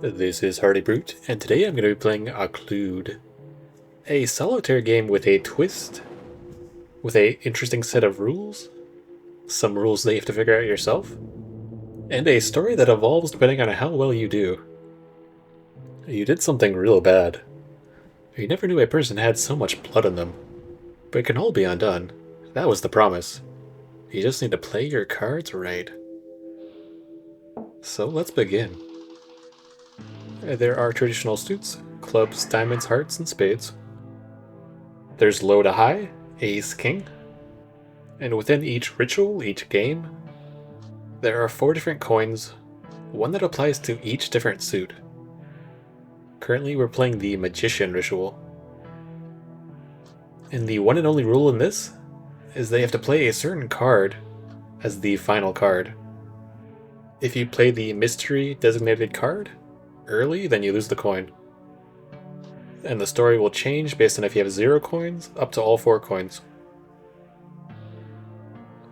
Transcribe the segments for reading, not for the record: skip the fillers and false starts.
This is Hardy Brute, and today I'm going to be playing Occlude, a solitaire game with a twist, with a interesting set of rules, some rules that you have to figure out yourself, and a story that evolves depending on how well you do. You did something real bad. You never knew a person had so much blood in them, but it can all be undone. That was the promise. You just need to play your cards right. So let's begin. There are traditional suits, clubs, diamonds, hearts, and spades. There's low to high, ace, king, and within each ritual, each game, there are 4 different coins, one that applies to each different suit. Currently we're playing the Magician ritual. And the one and only rule in this is they have to play a certain card as the final card. If you play the mystery designated card early, then you lose the coin. And the story will change based on if you have 0 coins up to all 4 coins.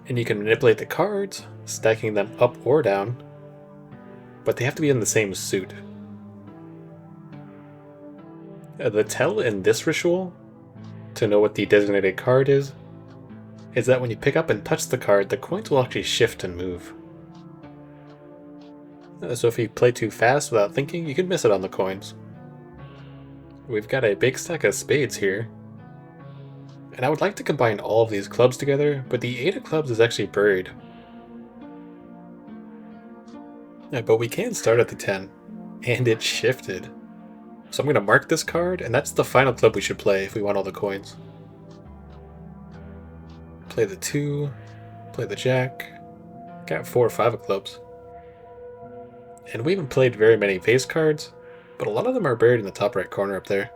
And you can manipulate the cards, stacking them up or down, but they have to be in the same suit. The tell in this ritual, to know what the designated card is that when you pick up and touch the card, the coins will actually shift and move. So if you play too fast without thinking, you can miss it on the coins. We've got a big stack of spades here, and I would like to combine all of these clubs together, but the 8 of clubs is actually buried. But we can start at the 10, and it shifted. So I'm going to mark this card, and that's the final club we should play if we want all the coins. Play the 2, play the jack, got 4 or 5 of clubs. And we haven't played very many face cards, but a lot of them are buried in the top right corner up there.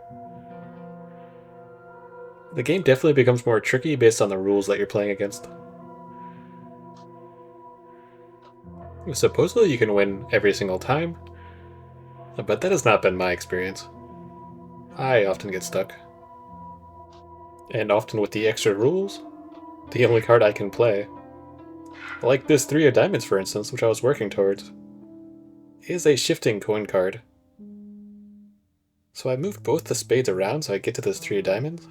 The game definitely becomes more tricky based on the rules that you're playing against. Supposedly you can win every single time, but that has not been my experience. I often get stuck. And often with the extra rules, the only card I can play, like this 3 of diamonds for instance, which I was working towards, is a shifting coin card. So I moved both the spades around so I get to this 3 of diamonds.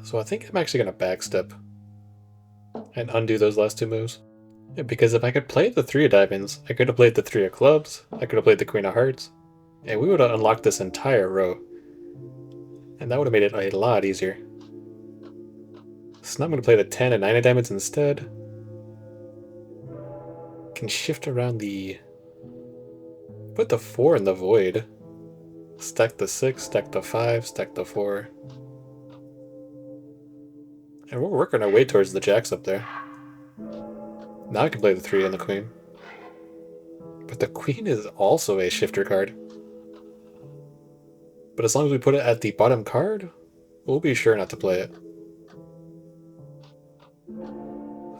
So I think I'm actually going to backstep and undo those last 2 moves. Because if I could play the 3 of diamonds, I could have played the 3 of clubs, I could have played the queen of hearts, and we would have unlocked this entire row. And that would have made it a lot easier. So now I'm going to play the 10 and 9 of diamonds instead. Can shift around the... Put the 4 in the void. Stack the 6, stack the 5, stack the 4. And we're working our way towards the jacks up there. Now I can play the 3 and the queen. But the queen is also a shifter card. But as long as we put it at the bottom card, we'll be sure not to play it.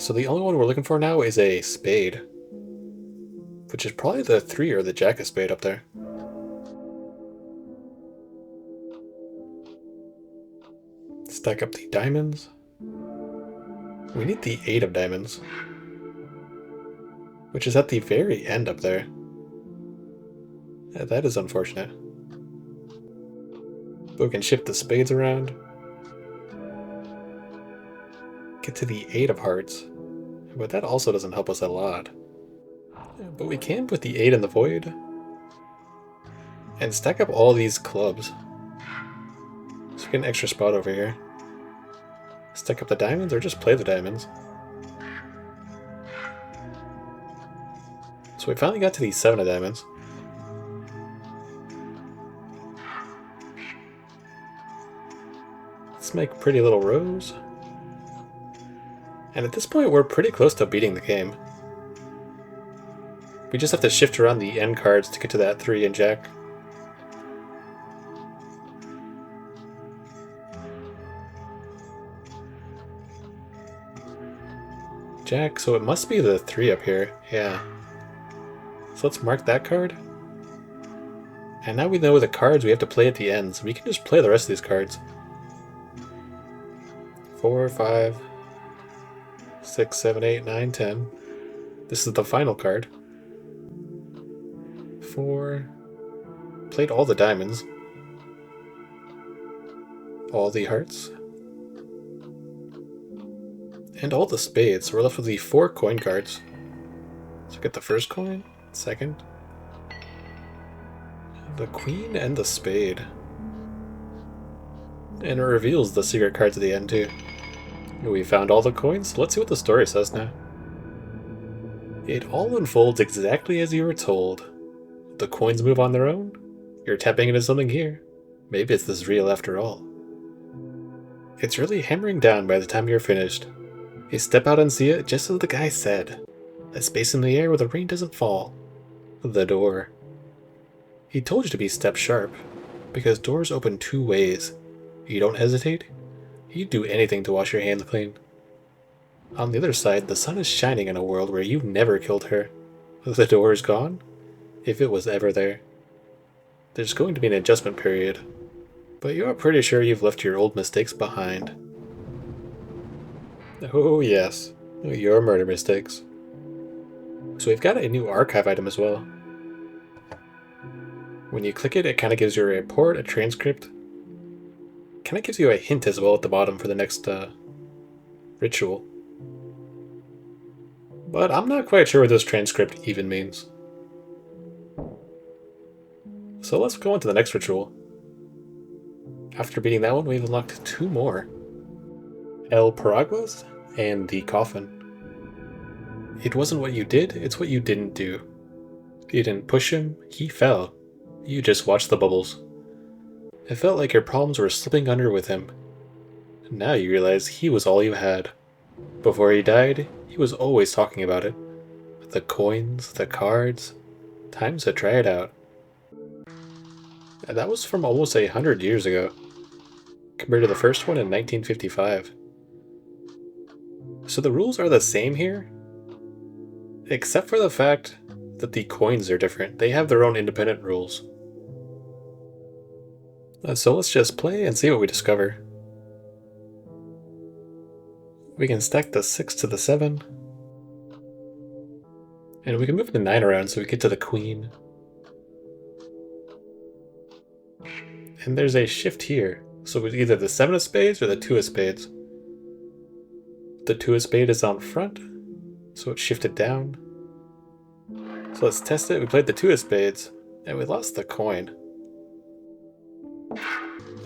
So the only one we're looking for now is a spade, which is probably the 3 or the jack of spade up there. Stack up the diamonds. We need the 8 of diamonds, which is at the very end up there. Yeah, that is unfortunate. But we can shift the spades around. Get to the 8 of hearts, but that also doesn't help us a lot. But we can put the 8 in the void and stack up all these clubs. So we get an extra spot over here. Stack up the diamonds or just play the diamonds. So we finally got to the 7 of diamonds. Let's make pretty little rows. And at this point we're pretty close to beating the game. We just have to shift around the end cards to get to that 3 and jack. Jack, so it must be the 3 up here, yeah. So let's mark that card. And now we know the cards we have to play at the end, so we can just play the rest of these cards. 4, 5, 6, 7, 8, 9, 10. This is the final card. 4. Played all the diamonds. All the hearts. And all the spades. So we're left with the 4 coin cards. Let's get the first coin, second. The queen and the spade. And it reveals the secret cards at the end too. We found all the coins. Let's see what the story says now. It all unfolds exactly as you were told. The coins move on their own. You're tapping into something here. Maybe it's this real after all. It's really hammering down by the time you're finished. You step out and see it just as the guy said. A space in the air where the rain doesn't fall. The door. He told you to be step sharp, because doors open 2 ways. You don't hesitate. You'd do anything to wash your hands clean. On the other side, the sun is shining in a world where you never killed her. The door is gone, if it was ever there. There's going to be an adjustment period, but you're pretty sure you've left your old mistakes behind. Oh yes, your murder mistakes. So we've got a new archive item as well. When you click it, it kind of gives you a report, a transcript. Kind of gives you a hint as well at the bottom for the next ritual. But I'm not quite sure what this transcript even means. So let's go on to the next ritual. After beating that one, we've unlocked 2 more. El Paraguas and the Coffin. It wasn't what you did, it's what you didn't do. You didn't push him, he fell. You just watched the bubbles. It felt like your problems were slipping under with him. Now you realize he was all you had. Before he died, he was always talking about it. The coins, the cards, time to try it out. And that was from almost 100 years ago, compared to the first one in 1955. So the rules are the same here, except for the fact that the coins are different. They have their own independent rules. So let's just play and see what we discover. We can stack the 6 to the 7. And we can move the 9 around so we get to the queen. And there's a shift here. So it's either the 7 of spades or the 2 of spades. The 2 of spades is on front, so it's shifted down. So let's test it. We played the 2 of spades, and we lost the coin.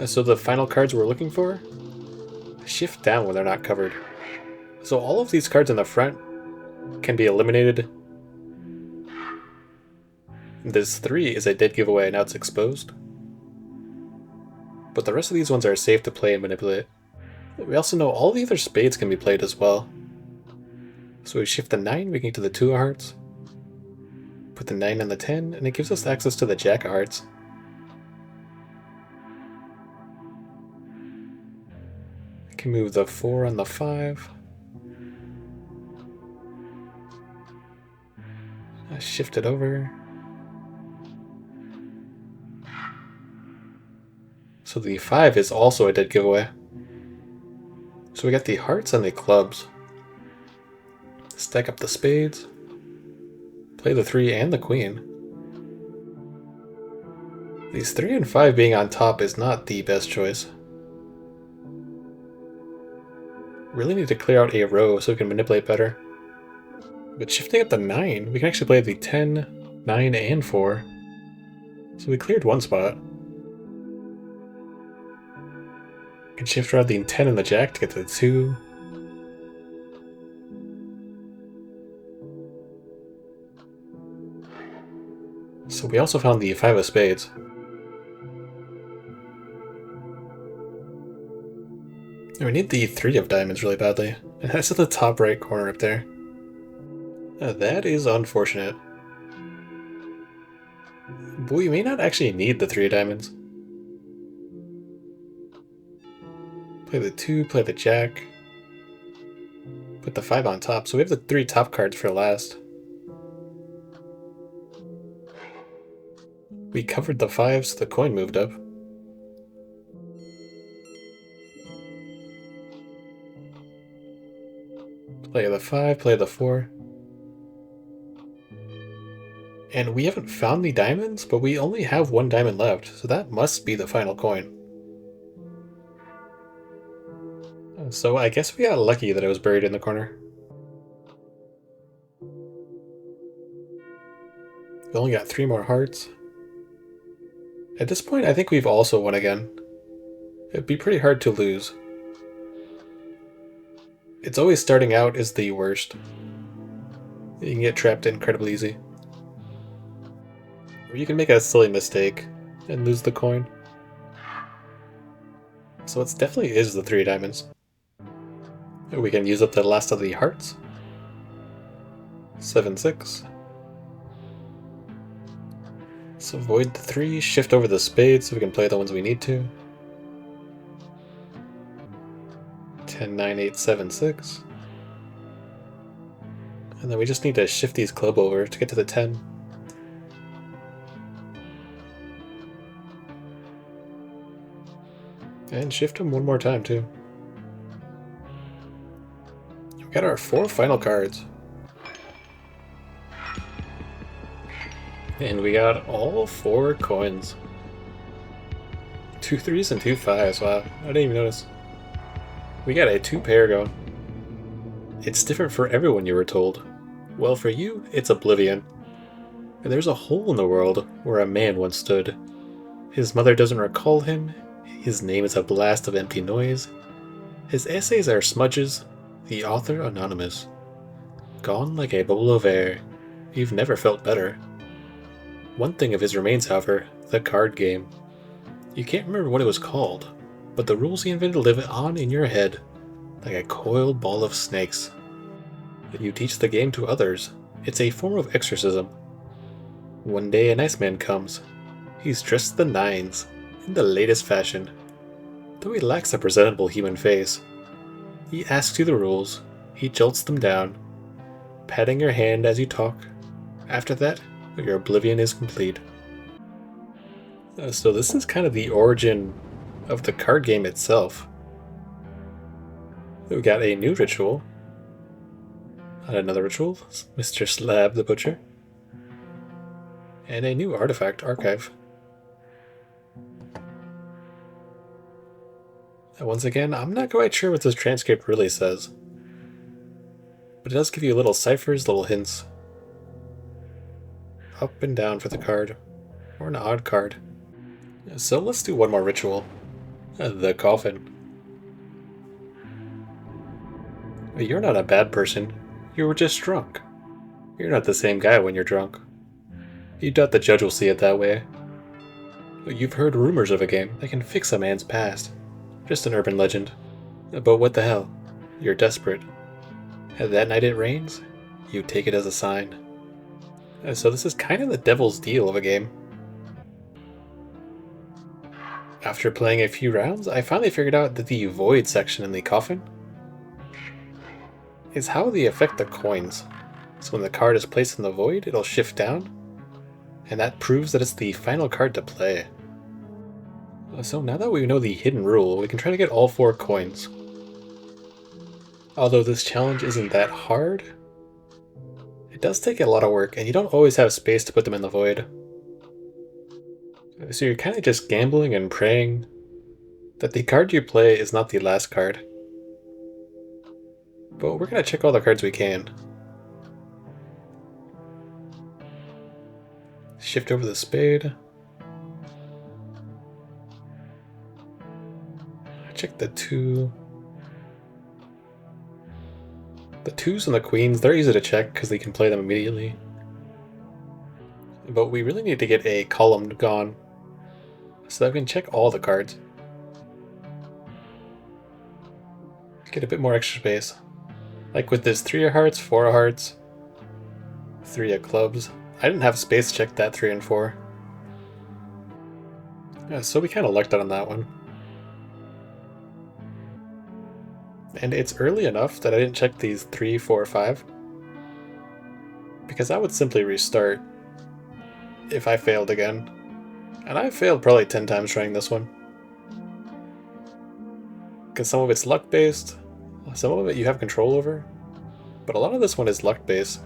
So the final cards we're looking for shift down when they're not covered. So all of these cards in the front can be eliminated. This 3 is a dead giveaway, now it's exposed. But the rest of these ones are safe to play and manipulate. We also know all the other spades can be played as well. So we shift the 9, we can get to the 2 of hearts. Put the 9 on the 10, and it gives us access to the jack of hearts. I can move the 4 on the 5. I shift it over. So the 5 is also a dead giveaway. So we got the hearts and the clubs. Stack up the spades. Play the 3 and the queen. These 3 and 5 being on top is not the best choice. Really need to clear out a row so we can manipulate better. But shifting up the 9, we can actually play the 10, 9, and 4. So we cleared one spot. We can shift around the 10 and the jack to get to the 2. So we also found the 5 of spades. And we need the 3 of diamonds really badly. And that's at the top right corner up there. That is unfortunate. But we may not actually need the 3 of diamonds. Play the 2, play the jack. Put the 5 on top, so we have the 3 top cards for last. We covered the 5, so the coin moved up. Play the 5, play the 4. And we haven't found the diamonds, but we only have one diamond left, so that must be the final coin. So I guess we got lucky that it was buried in the corner. We only got 3 more hearts. At this point, I think we've also won again. It'd be pretty hard to lose. It's always starting out is the worst. You can get trapped incredibly easy. Or you can make a silly mistake and lose the coin. So it definitely is the 3 diamonds. We can use up the last of the hearts. 7, 6. So void the 3, shift over the spade so we can play the ones we need to. 10, 9, 8, 7, 6. And then we just need to shift these club over to get to the 10. And shift them one more time too. We got our 4 final cards. And we got all 4 coins. 2 3s and 2 5s, wow, I didn't even notice. We got a 2 pair going. It's different for everyone, you were told. Well, for you, it's oblivion. There's a hole in the world where a man once stood. His mother doesn't recall him, his name is a blast of empty noise. His essays are smudges, the author anonymous. Gone like a bubble of air, you've never felt better. One thing of his remains, however, the card game. You can't remember what it was called, but the rules he invented live on in your head, like a coiled ball of snakes. You teach the game to others. It's a form of exorcism. One day a nice man comes. He's dressed to the nines, in the latest fashion. Though he lacks a presentable human face. He asks you the rules, he jolts them down, patting your hand as you talk. After that, your oblivion is complete. So this is kind of the origin of the card game itself. We got a new ritual. Another ritual, Mr. Slab the Butcher. And a new artifact archive. And once again, I'm not quite sure what this transcript really says. But it does give you little ciphers, little hints. Up and down for the card. Or an odd card. So let's do one more ritual. The coffin. You're not a bad person. You were just drunk. You're not the same guy when you're drunk. You doubt the judge will see it that way. You've heard rumors of a game that can fix a man's past. Just an urban legend. But what the hell? You're desperate. And that night it rains? You take it as a sign. So this is kind of the devil's deal of a game. After playing a few rounds, I finally figured out that the void section in the coffin is how they affect the coins. So when the card is placed in the void, it'll shift down, and that proves that it's the final card to play. So now that we know the hidden rule, we can try to get all 4 coins. Although this challenge isn't that hard, it does take a lot of work, and you don't always have space to put them in the void. So you're kind of just gambling and praying that the card you play is not the last card. But we're going to check all the cards we can. Shift over the spade. Check the 2. The 2s and the queens, they're easy to check because they can play them immediately. But we really need to get a column gone so that we can check all the cards. Get a bit more extra space. Like with this 3 of hearts, 4 of hearts, 3 of clubs. I didn't have space to check that 3 and 4. Yeah, so we kind of lucked out on that one. And it's early enough that I didn't check these 3, 4, 5. Because I would simply restart if I failed again. And I failed probably 10 times trying this one. Because some of it's luck based, some of it you have control over, but a lot of this one is luck based.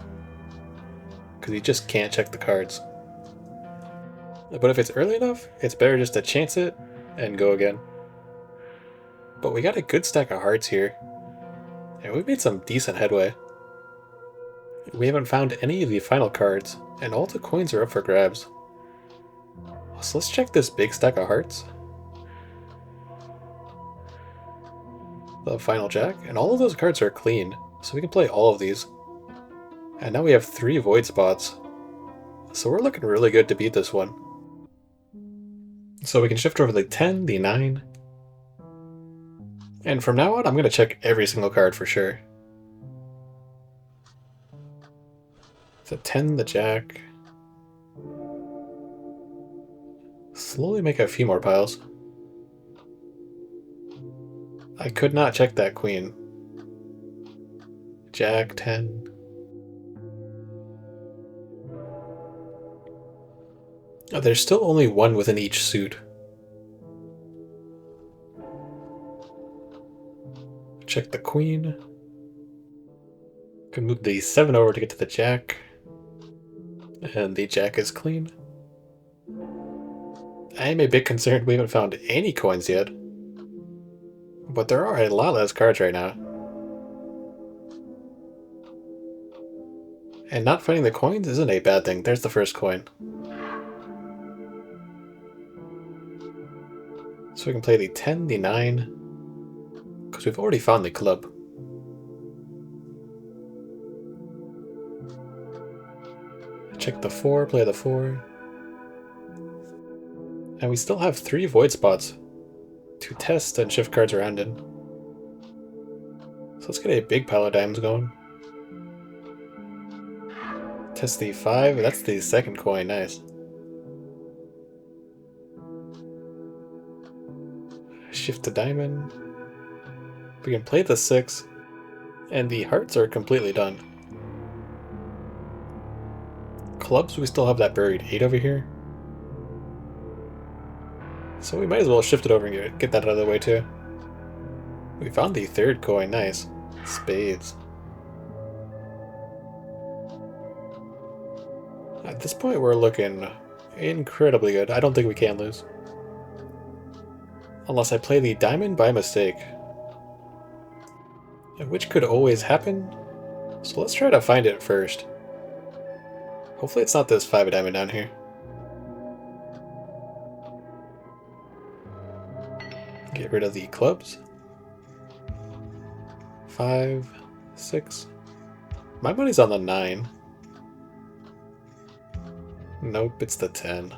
because you just can't check the cards. But if it's early enough, it's better just to chance it and go again. But we got a good stack of hearts here, and we've made some decent headway. We haven't found any of the final cards, and all the coins are up for grabs. So let's check this big stack of hearts. The final jack, and all of those cards are clean, so we can play all of these. And now we have 3 void spots, so we're looking really good to beat this one. So we can shift over the 10, the 9, and from now on I'm going to check every single card for sure. The 10, the jack. Slowly make a few more piles. I could not check that queen. Jack, 10. Oh, there's still only one within each suit. Check the queen. Can move the 7 over to get to the jack. And the jack is clean. I am a bit concerned we haven't found any coins yet. But there are a lot less cards right now. And not finding the coins isn't a bad thing. There's the first coin. So we can play the 10, the 9, because we've already found the club. Check the 4, play the 4. And we still have 3 void spots to test and shift cards around in. So let's get a big pile of diamonds going. Test the 5, that's the second coin, nice. Shift the diamond. We can play the 6, and the hearts are completely done. Clubs, we still have that buried 8 over here. So we might as well shift it over and get that out of the way too. We found the 3rd coin, nice. Spades. At this point we're looking incredibly good. I don't think we can lose. Unless I play the diamond by mistake. Which could always happen. So let's try to find it first. Hopefully it's not this 5 of diamond down here. Get rid of the clubs. 5, 6. My money's on the 9. Nope, it's the 10.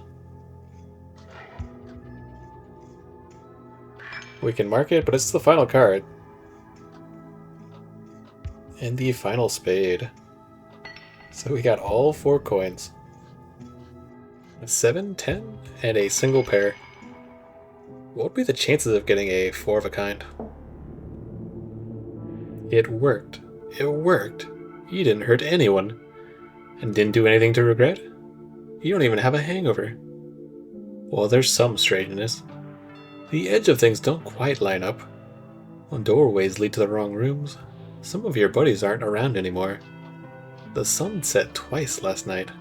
We can mark it, but it's the final card. And the final spade. So we got all 4 coins. 7, 10, and a single pair. What would be the chances of getting a 4 of a kind? It worked. It worked. You didn't hurt anyone. And didn't do anything to regret? You don't even have a hangover. Well, there's some strangeness. The edge of things don't quite line up. When doorways lead to the wrong rooms, some of your buddies aren't around anymore. The sun set twice last night.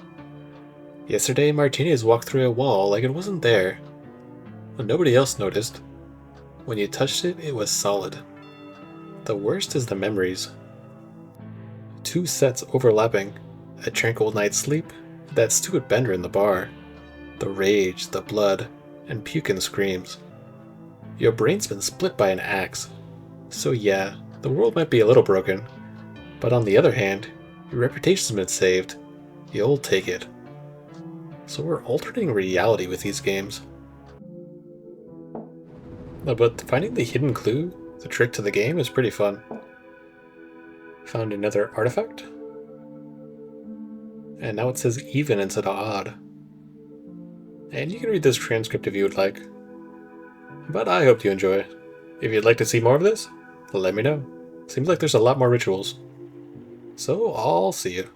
Yesterday, Martinez walked through a wall like it wasn't there. When nobody else noticed. When you touched it, it was solid. The worst is the memories. 2 sets overlapping. A tranquil night's sleep, that stupid bender in the bar. The rage, the blood, and pukin' screams. Your brain's been split by an axe. So yeah, the world might be a little broken. But on the other hand, your reputation's been saved. You'll take it. So we're alternating reality with these games. But finding the hidden clue, the trick to the game, is pretty fun. Found another artifact. And now it says even instead of odd. And you can read this transcript if you would like. But I hope you enjoy. If you'd like to see more of this, let me know. Seems like there's a lot more rituals. So I'll see you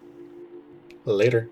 later.